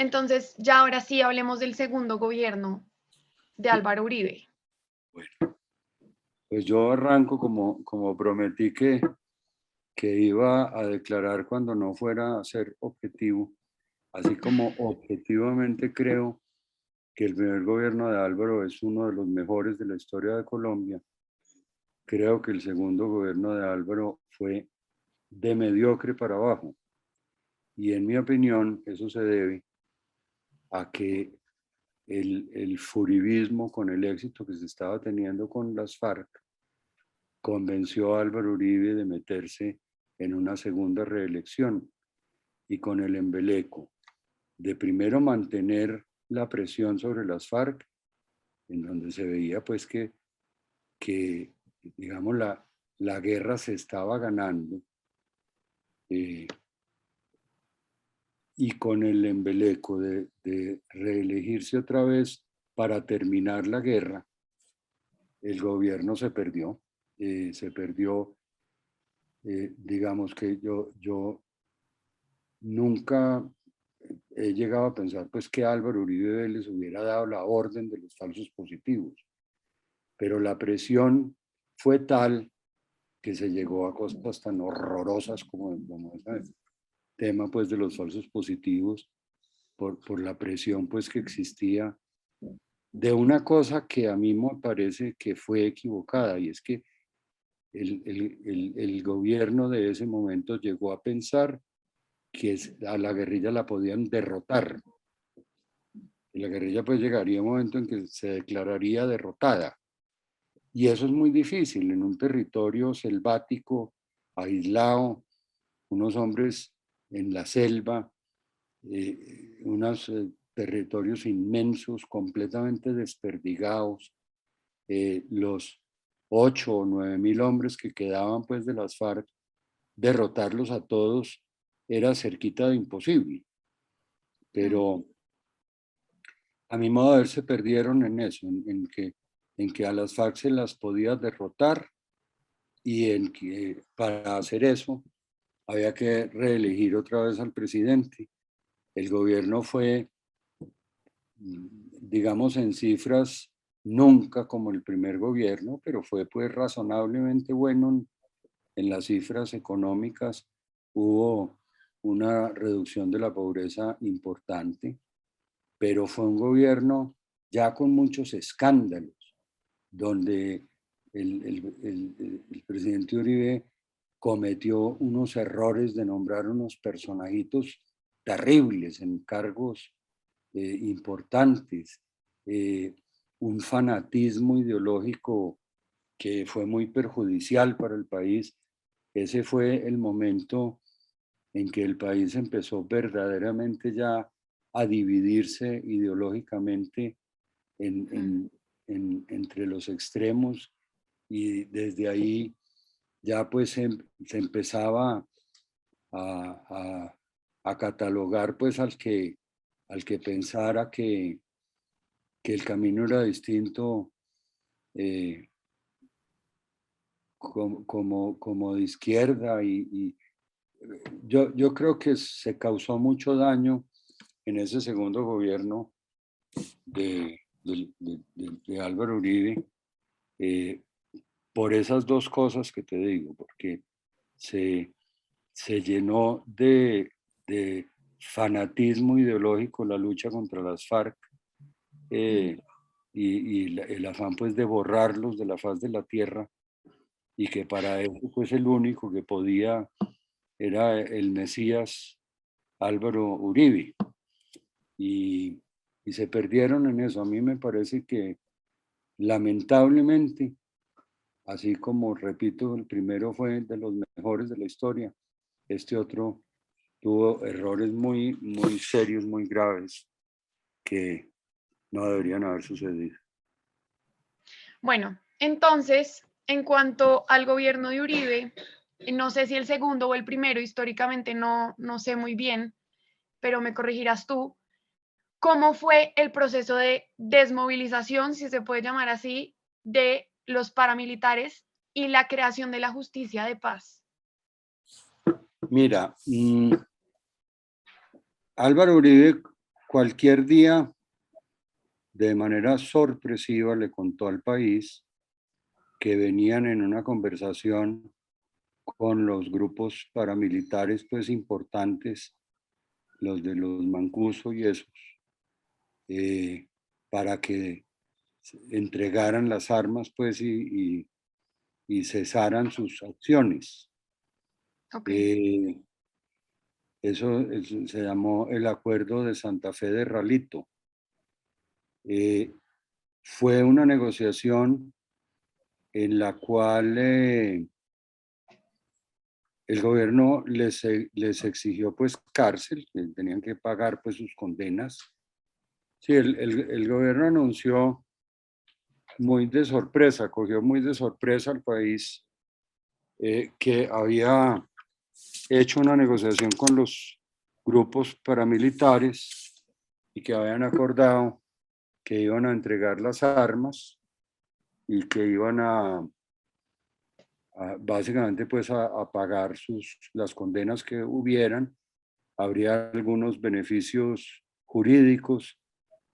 Entonces, ya ahora sí hablemos del segundo gobierno de Álvaro Uribe. Bueno, pues yo arranco como prometí que iba a declarar cuando no fuera a ser objetivo, así como objetivamente creo que el primer gobierno de Álvaro es uno de los mejores de la historia de Colombia. Creo que el segundo gobierno de Álvaro fue de mediocre para abajo. Y en mi opinión, eso se debe a que el furibismo con el éxito que se estaba teniendo con las FARC convenció a Álvaro Uribe de meterse en una segunda reelección y con el embeleco de primero mantener la presión sobre las FARC, en donde se veía pues que digamos, la guerra se estaba ganando, eh, y con el embeleco de reelegirse otra vez para terminar la guerra, el gobierno se perdió, digamos que yo nunca he llegado a pensar pues que Álvaro Uribe les hubiera dado la orden de los falsos positivos, pero la presión fue tal que se llegó a cosas tan horrorosas como ese tema pues de los falsos positivos por la presión pues que existía de una cosa que a mí me parece que fue equivocada, y es que el gobierno de ese momento llegó a pensar que a la guerrilla la podían derrotar. Y la guerrilla pues llegaría un momento en que se declararía derrotada. Y eso es muy difícil en un territorio selvático, aislado, unos hombres en la selva, unos territorios inmensos, completamente desperdigados. Los 8 o 9 mil hombres que quedaban pues de las FARC, derrotarlos a todos era cerquita de imposible. Pero a mi modo de ver se perdieron en eso, en que a las FARC se las podía derrotar, y en que para hacer eso había que reelegir otra vez al presidente. El gobierno fue, digamos en cifras, nunca como el primer gobierno, pero fue pues razonablemente bueno en las cifras económicas. Hubo una reducción de la pobreza importante, pero fue un gobierno ya con muchos escándalos, donde el presidente Uribe cometió unos errores de nombrar unos personajitos terribles en cargos importantes, un fanatismo ideológico que fue muy perjudicial para el país. Ese fue el momento en que el país empezó verdaderamente ya a dividirse ideológicamente entre los extremos, y desde ahí ya pues se empezaba a, a catalogar pues al que pensara que el camino era distinto, eh, como de izquierda, y yo creo que se causó mucho daño en ese segundo gobierno de Álvaro Uribe, eh, por esas dos cosas que te digo, porque se, se llenó de fanatismo ideológico la lucha contra las FARC, y el afán pues de borrarlos de la faz de la tierra, y que para eso pues el único que podía era el Mesías Álvaro Uribe, y, y se perdieron en eso. A mí me parece que lamentablemente, así como repito, el primero fue de los mejores de la historia, este otro tuvo errores muy serios, muy graves, que no deberían haber sucedido. Bueno, entonces, en cuanto al gobierno de Uribe, no sé si el segundo o el primero, históricamente no sé muy bien, pero me corregirás tú. ¿Cómo fue el proceso de desmovilización, si se puede llamar así, de los paramilitares y la creación de la justicia de paz? Mira, Álvaro Uribe cualquier día, de manera sorpresiva, le contó al país que venían en una conversación con los grupos paramilitares pues importantes, los de los Mancuso y esos, eh, para que entregaran las armas pues y cesaran sus acciones. Ok, Eh, eso se llamó el Acuerdo de Santa Fe de Ralito. Eh, Fue una negociación en la cual el gobierno les exigió pues cárcel, que tenían que pagar pues sus condenas. Sí, el gobierno anunció muy de sorpresa, cogió muy de sorpresa al país que había hecho una negociación con los grupos paramilitares y que habían acordado que iban a entregar las armas y que iban básicamente pues a pagar las condenas que hubieran. Habría algunos beneficios jurídicos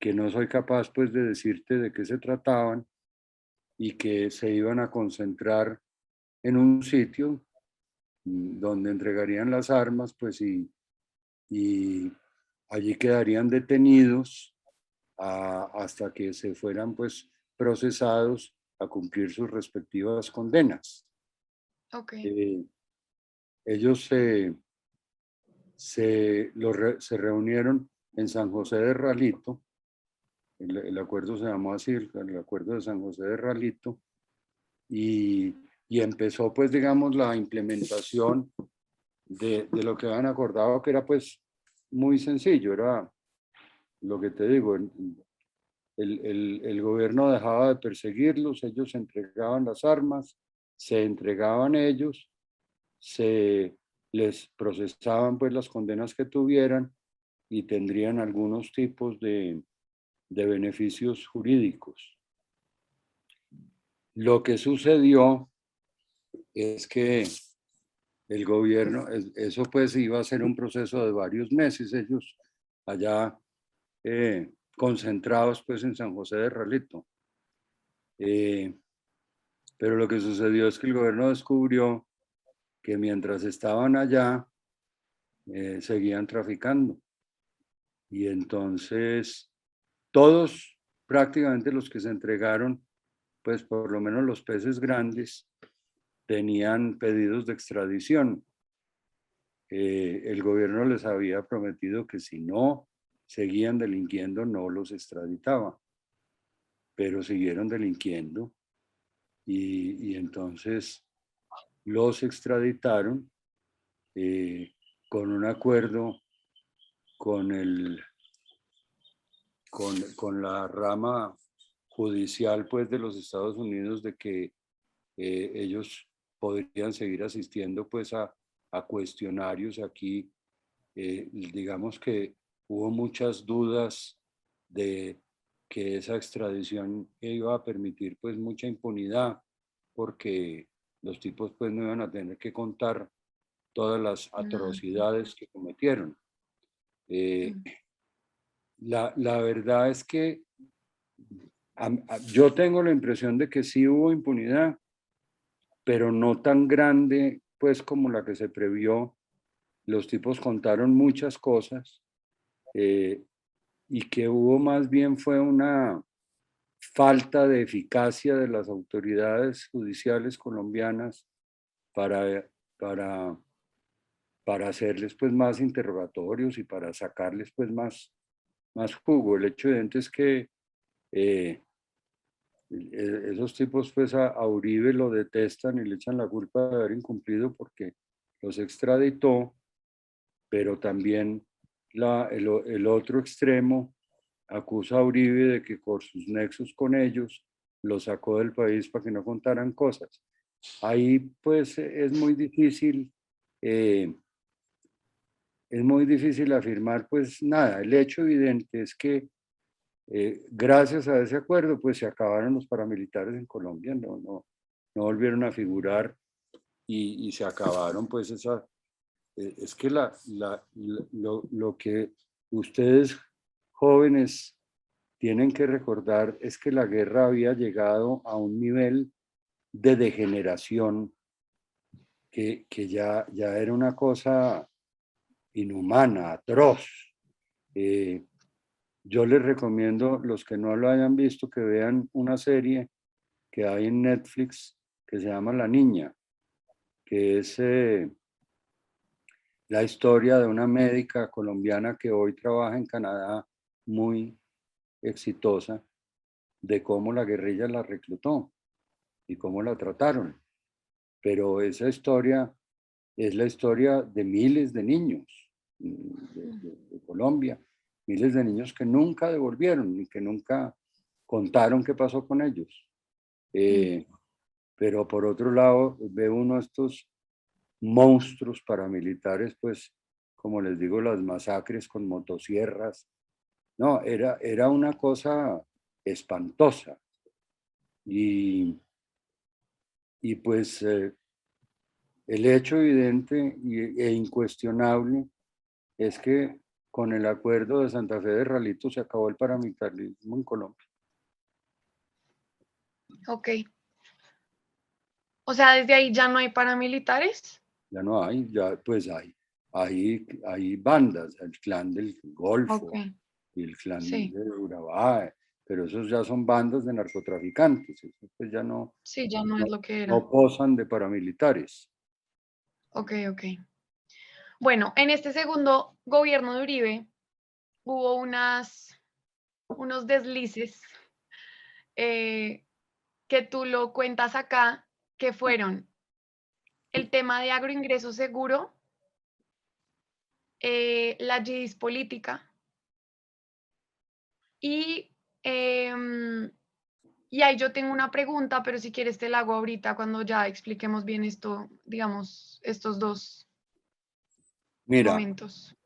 que no soy capaz pues de decirte de qué se trataban y que se iban a concentrar en un sitio donde entregarían las armas pues y allí quedarían detenidos hasta que se fueran pues procesados a cumplir sus respectivas condenas. ok, Eh, Ellos se reunieron en San José de Ralito, el acuerdo se llamó así, el acuerdo de San José de Ralito, y, y empezó pues digamos la implementación de lo que habían acordado, que era pues muy sencillo, era lo que te digo, el gobierno dejaba de perseguirlos, ellos entregaban las armas, se entregaban ellos, se les procesaban pues las condenas que tuvieran y tendrían algunos tipos de beneficios jurídicos. Lo que sucedió es que el gobierno, eso pues iba a ser un proceso de varios meses, ellos allá concentrados pues en San José de Ralito. Pero lo que sucedió es que el gobierno descubrió que mientras estaban allá, seguían traficando. Y entonces todos, prácticamente los que se entregaron, pues por lo menos los peces grandes, tenían pedidos de extradición. El gobierno les había prometido que si no seguían delinquiendo, no los extraditaba, pero siguieron delinquiendo y entonces los extraditaron eh, con un acuerdo con, con la rama judicial pues, de los Estados Unidos de que ellos podrían seguir asistiendo pues, a cuestionarios aquí. Digamos que hubo muchas dudas de que esa extradición iba a permitir pues mucha impunidad porque los tipos pues no iban a tener que contar todas las no, atrocidades que cometieron. Eh, mm, la verdad es que yo tengo la impresión de que sí hubo impunidad, pero no tan grande pues como la que se previó. Los tipos contaron muchas cosas eh, y que hubo más bien fue una falta de eficacia de las autoridades judiciales colombianas para, para, para hacerles pues más interrogatorios y para sacarles pues más jugo. El hecho evidente es que eh, esos tipos pues a Uribe lo detestan y le echan la culpa de haber incumplido porque los extraditó, pero también el otro extremo acusa a Uribe de que por sus nexos con ellos lo sacó del país para que no contaran cosas. Ahí pues eh, es muy difícil afirmar pues nada. El hecho evidente es que gracias a ese acuerdo pues se acabaron los paramilitares en Colombia, no volvieron a figurar y se acabaron pues es que lo que ustedes jóvenes tienen que recordar es que la guerra había llegado a un nivel de degeneración que ya era una cosa inhumana, atroz. Yo les recomiendo, los que no lo hayan visto, que vean una serie que hay en Netflix que se llama La Niña, que es la historia de una médica colombiana que hoy trabaja en Canadá, muy exitosa, de cómo la guerrilla la reclutó y cómo la trataron. Pero esa historia es la historia de miles de niños de Colombia, miles de niños que nunca devolvieron y que nunca contaron qué pasó con ellos. Pero por otro lado, ve uno estos monstruos paramilitares, pues, como les digo, las masacres con motosierras. No, era una cosa espantosa. Y pues el hecho evidente e incuestionable es que con el acuerdo de Santa Fe de Ralito se acabó el paramilitarismo en Colombia. Ok. O sea, desde ahí ya no hay paramilitares. Ya no hay, ya pues hay bandas, el clan del Ok, Golfo y el clan sí, de Urabá, pero esos ya son bandas de narcotraficantes, esos pues ya sí, ya no es no, lo que era. no posan de paramilitares. Ok, ok. Bueno, en este segundo gobierno de Uribe hubo unos deslices eh, que tú lo cuentas acá, que fueron el tema de agroingreso seguro, la GIDIS política y, em, y ahí yo tengo una pregunta, pero si quieres te la hago ahorita cuando ya expliquemos bien esto, digamos, estos dos Mira, momentos.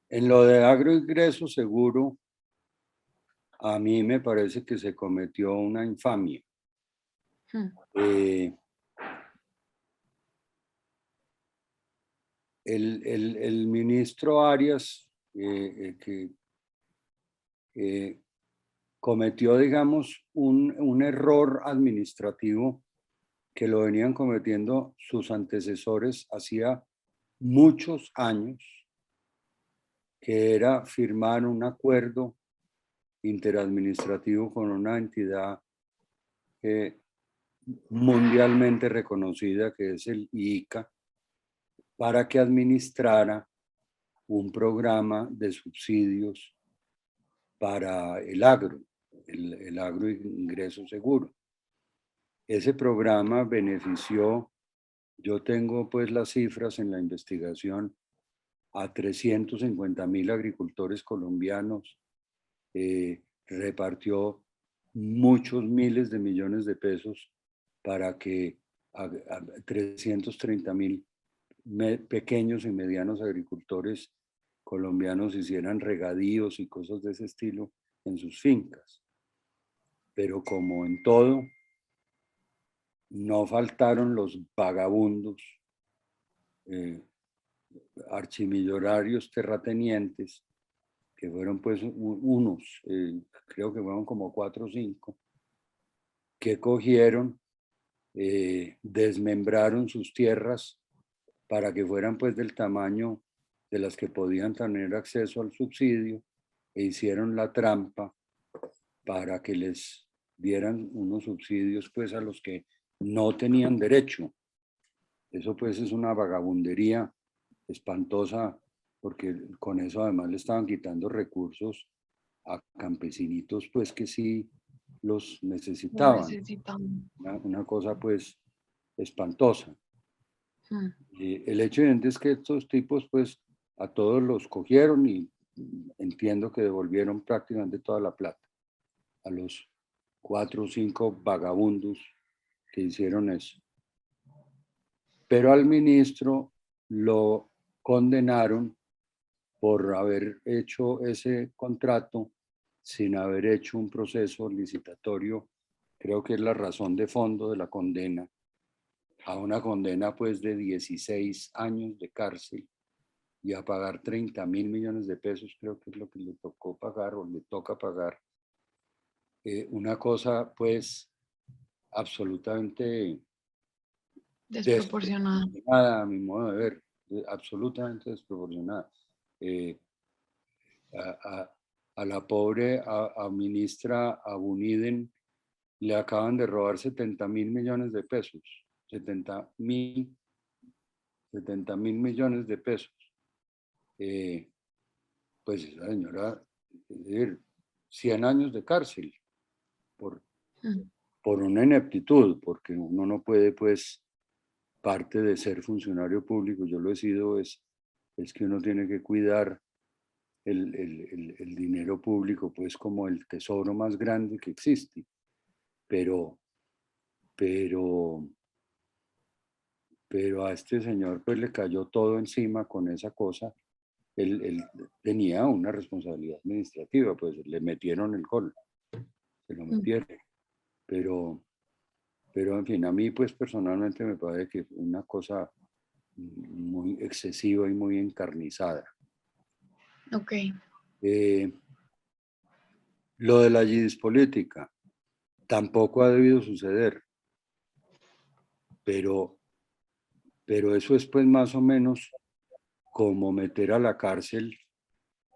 en lo de agroingreso seguro, a mí me parece que se cometió una infamia. Hmm. Eh, el ministro Arias, que cometió, digamos, un error administrativo que lo venían cometiendo sus antecesores hacía muchos años, que era firmar un acuerdo interadministrativo con una entidad mundialmente reconocida, que es el IICA, para que administrara un programa de subsidios para el agro, el agro ingreso seguro. Ese programa benefició, yo tengo pues las cifras en la investigación, a 350.000 agricultores colombianos, repartió muchos miles de millones de pesos para que a 330.000 pequeños y medianos agricultores colombianos hicieran regadíos y cosas de ese estilo en sus fincas. Pero como en todo, no faltaron los vagabundos, eh, archimillonarios terratenientes, que fueron pues unos, creo que fueron como 4 o 5, que cogieron, desmembraron sus tierras para que fueran pues del tamaño de las que podían tener acceso al subsidio e hicieron la trampa para que les dieran unos subsidios pues a los que no tenían derecho. Eso pues es una vagabundería espantosa porque con eso además le estaban quitando recursos a campesinitos pues que sí los Lo necesitaban. necesitan. Una cosa pues espantosa. Hmm. El hecho evidente es que estos tipos pues a todos los cogieron y entiendo que devolvieron prácticamente toda la plata a los 4 o 5 vagabundos que hicieron eso. Pero al ministro lo condenaron por haber hecho ese contrato sin haber hecho un proceso licitatorio. Creo que es la razón de fondo de la condena, a una condena pues de 16 años de cárcel y a pagar 30.000 millones de pesos, creo que es lo que le tocó pagar o le toca pagar. Una cosa pues absolutamente Desproporcionada. desproporcionada a mi modo de ver, absolutamente desproporcionada. Eh, a, a la pobre a ministra Abuniden le acaban de robar 70.000 millones de pesos, 70.000 millones de pesos. Pues esa señora, es decir, 100 años de cárcel por, Mm. por una ineptitud, porque uno no puede, pues, parte de ser funcionario público, yo lo he sido, es que uno tiene que cuidar el dinero público, pues, como el tesoro más grande que existe. Pero, pero, pero a este señor, pues, le cayó todo encima con esa cosa. Él tenía una responsabilidad administrativa, pues, le metieron el gol, se lo Mm. metieron. Pero en fin, a mí pues personalmente me parece que es una cosa muy excesiva y muy encarnizada. Ok. Eh, lo de la yidis política tampoco ha debido suceder, pero, pero eso es pues más o menos como meter a la cárcel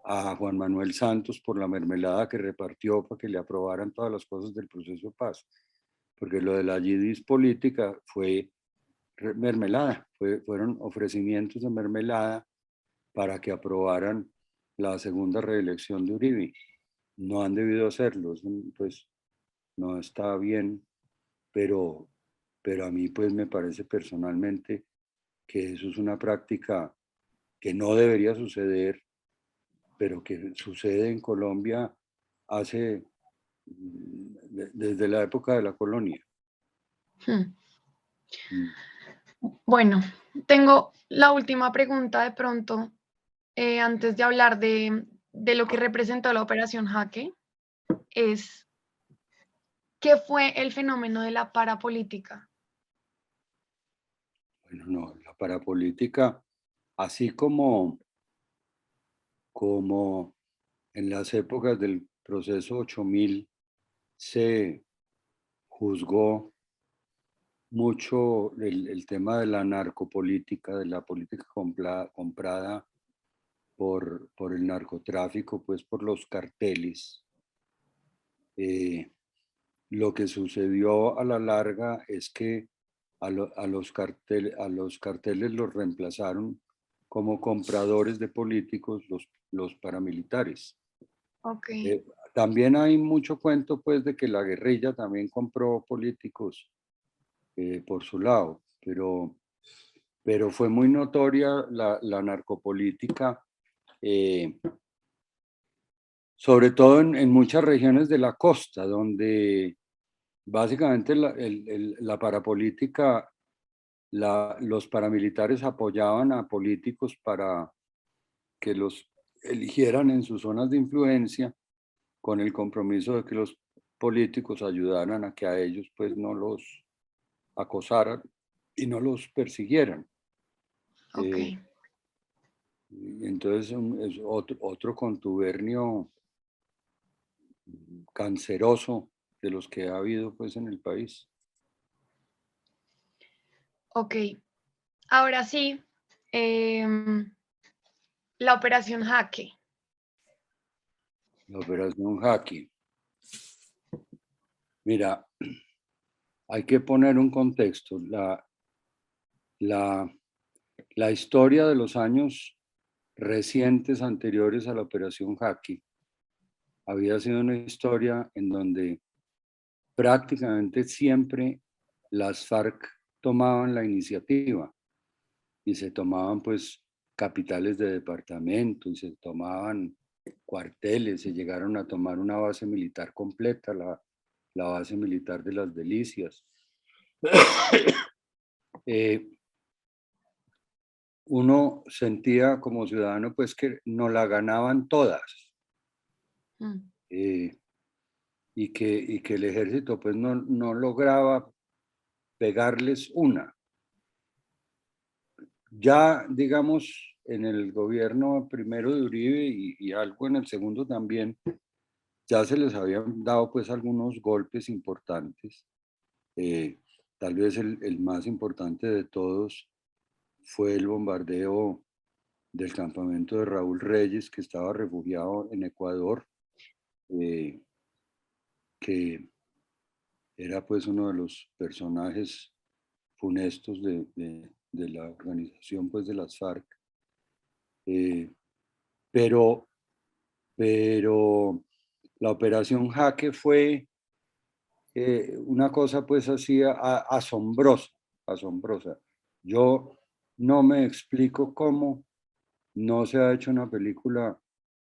a Juan Manuel Santos por la mermelada que repartió para que le aprobaran todas las cosas del proceso de paz. Porque lo de la yidis política fue mermelada, fueron ofrecimientos de mermelada para que aprobaran la segunda reelección de Uribe. No han debido hacerlo, pues no está bien, pero, pero a mí pues me parece personalmente que eso es una práctica que no debería suceder, pero que sucede en Colombia hace desde la época de la colonia. Mm. Mm. Bueno, tengo la última pregunta de pronto, antes de hablar de lo que representó la Operación Jaque, es, ¿qué fue el fenómeno de la parapolítica? Bueno, no, la parapolítica, así como en las épocas del proceso 8000 se juzgó mucho el tema de la narcopolítica, de la política comprada por el narcotráfico, pues por los carteles. Lo que sucedió a la larga es que a los carteles los reemplazaron como compradores de políticos los paramilitares. Ok, Eh, También hay mucho cuento pues de que la guerrilla también compró políticos por su lado, pero fue muy notoria la narcopolítica, eh, sobre todo en muchas regiones de la costa, donde básicamente la parapolítica, los paramilitares apoyaban a políticos para que los eligieran en sus zonas de influencia, con el compromiso de que los políticos ayudaran a que a ellos pues no los acosaran y no los persiguieran. ok, Eh, entonces es otro contubernio canceroso de los que ha habido pues en el país. ok. Ahora sí, em, la Operación Jaque. La operación Haki. Mira, hay que poner un contexto. La, la historia de los años recientes anteriores a la operación Haki había sido una historia en donde prácticamente siempre las FARC tomaban la iniciativa y se tomaban pues capitales de departamento y se tomaban cuarteles, se llegaron a tomar una base militar completa, la base militar de las Delicias. Eh, Uno sentía como ciudadano pues que no la ganaban todas, Mm. eh, y que el ejército pues no lograba pegarles una. Ya, digamos, en el gobierno primero de Uribe y algo en el segundo también, ya se les habían dado pues algunos golpes importantes. Tal vez el más importante de todos fue el bombardeo del campamento de Raúl Reyes, que estaba refugiado en Ecuador, que era pues uno de los personajes funestos de la organización pues de las FARC. Pero, pero la operación Jaque fue una cosa pues así asombrosa, asombrosa. Yo no me explico cómo no se ha hecho una película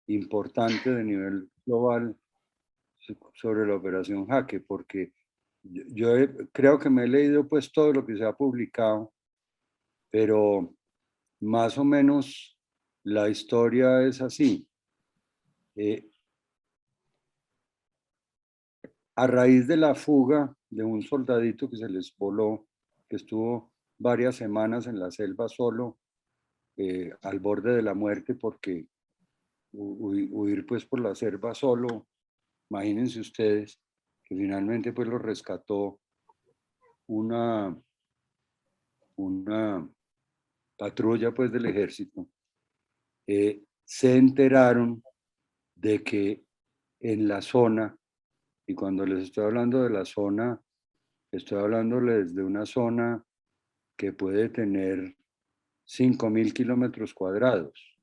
importante de nivel global sobre la operación Jaque, porque creo que me he leído pues todo lo que se ha publicado, pero más o menos la historia es así. A raíz de la fuga de un soldadito que se les voló, que estuvo varias semanas en la selva solo, al borde de la muerte, porque huir pues por la selva solo, imagínense ustedes, que finalmente pues lo rescató una, una patrulla pues del ejército, se enteraron de que en la zona, y cuando les estoy hablando de la zona, estoy hablándoles de una zona que puede tener 5.000 kilómetros cuadrados.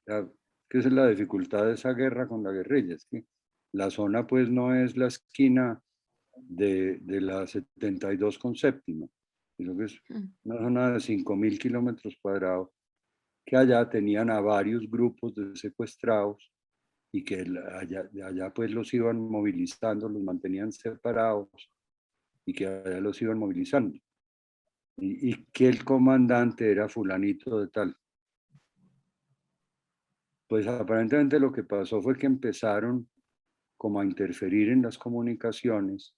Ya, que esa es la dificultad de esa guerra con la guerrilla, es que la zona pues no es la esquina de la 72 con séptima, sino que es una zona de 5.000 kilómetros cuadrados, que allá tenían a varios grupos de secuestrados y que allá pues los iban movilizando, los mantenían separados y que allá los iban movilizando. Y que el comandante era fulanito de tal. Pues aparentemente lo que pasó fue que empezaron como a interferir en las comunicaciones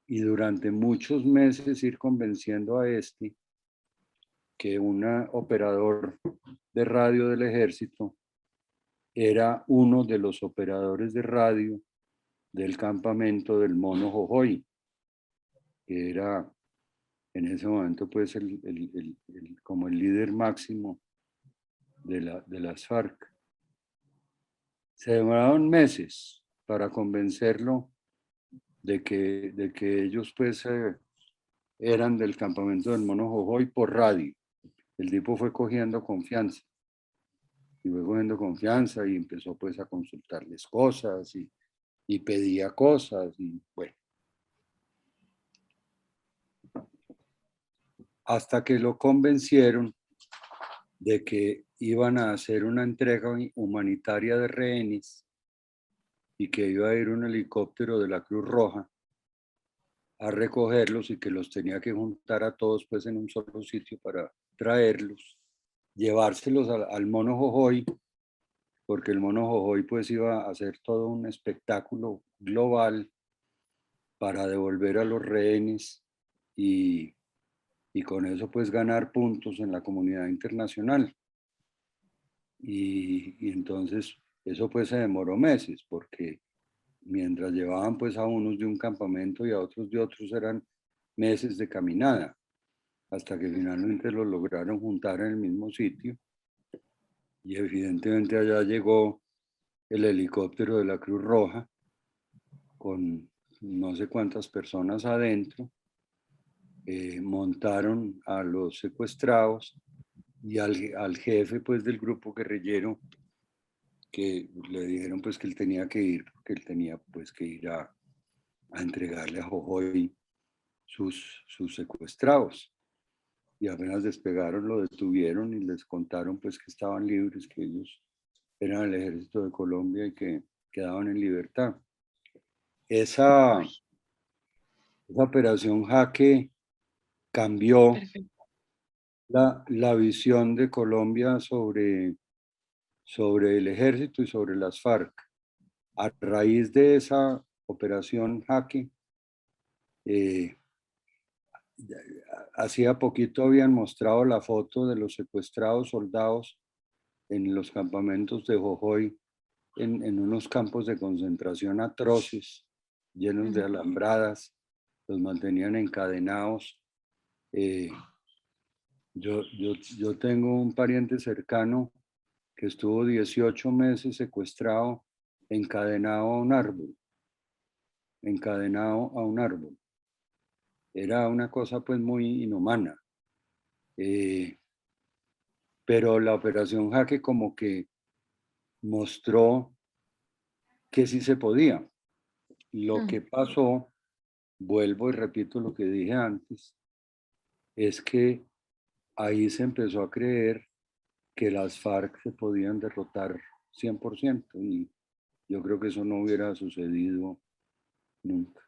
y durante muchos meses ir convenciendo a que un operador de radio del ejército era uno de los operadores de radio del campamento del Mono Jojoy, que era en ese momento pues como el líder máximo de las FARC. Se demoraron meses para convencerlo de que ellos pues eran del campamento del Mono Jojoy por radio. El tipo fue cogiendo confianza y fue cogiendo confianza y empezó pues a consultarles cosas y pedía cosas y bueno. Hasta que lo convencieron de que iban a hacer una entrega humanitaria de rehenes y que iba a ir un helicóptero de la Cruz Roja a recogerlos y que los tenía que juntar a todos pues en un solo sitio para traerlos, llevárselos al Mono Jojoy, porque el Mono Jojoy pues iba a hacer todo un espectáculo global para devolver a los rehenes y con eso pues ganar puntos en la comunidad internacional. Y entonces eso pues se demoró meses, porque mientras llevaban pues a unos de un campamento y a otros de otros eran meses de caminada, hasta que finalmente lo lograron juntar en el mismo sitio. Y evidentemente allá llegó el helicóptero de la Cruz Roja con no sé cuántas personas adentro, montaron a los secuestrados y al jefe pues del grupo guerrillero, que le dijeron pues que él tenía que ir, porque él tenía pues que ir a entregarle a Jojoy sus secuestrados. Y apenas despegaron lo detuvieron y les contaron pues que estaban libres, que ellos eran el ejército de Colombia y que quedaban en libertad. Esa operación Jaque cambió la visión de Colombia sobre el ejército y sobre las FARC. A raíz de esa operación Jaque, hacía poquito habían mostrado la foto de los secuestrados soldados en los campamentos de Jojoy, en unos campos de concentración atroces, llenos de alambradas, los mantenían encadenados. Yo tengo un pariente cercano que estuvo 18 meses secuestrado, encadenado a un árbol, encadenado a un árbol. Era una cosa pues muy inhumana. Pero la Operación Jaque como que mostró que sí se podía. Lo que pasó, vuelvo y repito lo que dije antes, es que ahí se empezó a creer que las FARC se podían derrotar 100% y yo creo que eso no hubiera sucedido nunca.